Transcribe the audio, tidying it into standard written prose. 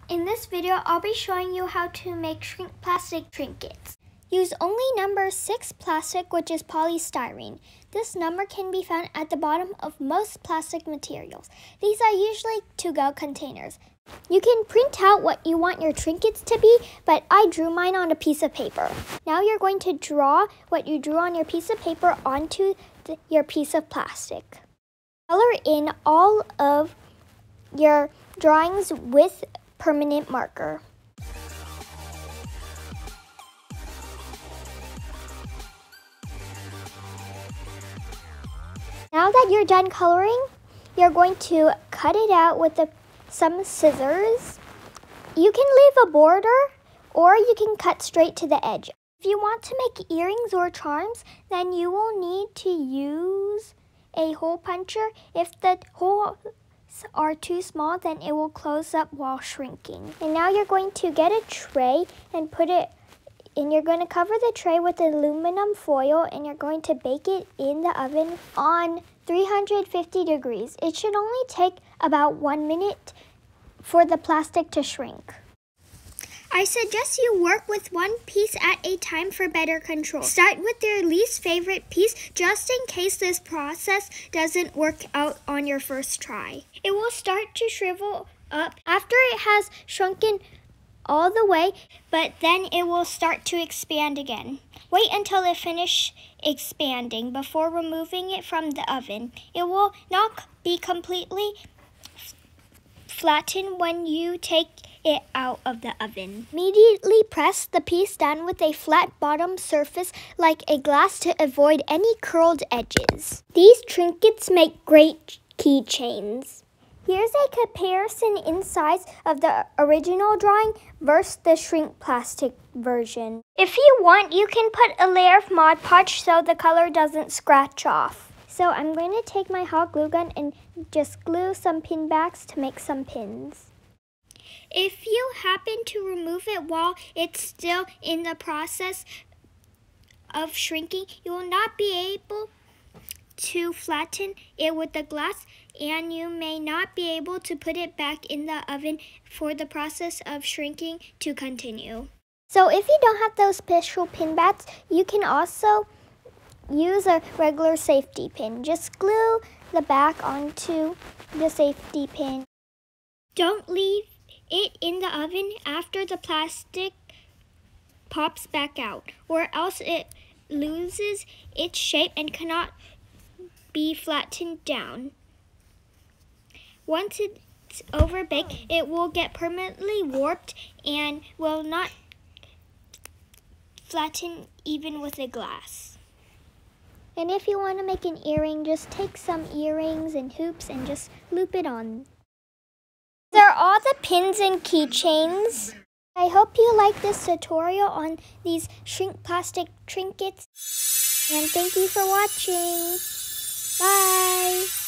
In this video, I'll be showing you how to make shrink plastic trinkets. Use only number 6 plastic, which is polystyrene. This number can be found at the bottom of most plastic materials. These are usually to-go containers. You can print out what you want your trinkets to be, but I drew mine on a piece of paper. Now you're going to draw what you drew on your piece of paper onto your piece of plastic. Color in all of your drawings with permanent marker. Now that you're done coloring, you're going to cut it out with some scissors. You can leave a border or you can cut straight to the edge. If you want to make earrings or charms, then you will need to use a hole puncher. If the holes are too small, then it will close up while shrinking. And now you're going to get a tray and you're going to cover the tray with aluminum foil, and you're going to bake it in the oven on 350 degrees. It should only take about 1 minute for the plastic to shrink. I suggest you work with one piece at a time for better control. Start with your least favorite piece just in case this process doesn't work out on your first try. It will start to shrivel up after it has shrunken all the way, but then it will start to expand again. Wait until it finishes expanding before removing it from the oven. It will not be completely flattened when you take it out of the oven. Immediately press the piece down with a flat bottom surface like a glass to avoid any curled edges. These trinkets make great keychains. Here's a comparison in size of the original drawing versus the shrink plastic version. If you want, you can put a layer of Mod Podge so the color doesn't scratch off. So I'm going to take my hot glue gun and just glue some pin backs to make some pins. If you happen to remove it while it's still in the process of shrinking, you will not be able to flatten it with the glass, and you may not be able to put it back in the oven for the process of shrinking to continue. So if you don't have those special pin backs, you can also use a regular safety pin. Just glue the back onto the safety pin. Don't leave it in the oven after the plastic pops back out, or else it loses its shape and cannot be flattened down. Once it's overbaked, it will get permanently warped and will not flatten even with a glass. And if you want to make an earring, just take some earrings and hoops and just loop it on. These are all the pins and keychains. I hope you like this tutorial on these shrink plastic trinkets. And thank you for watching. Bye!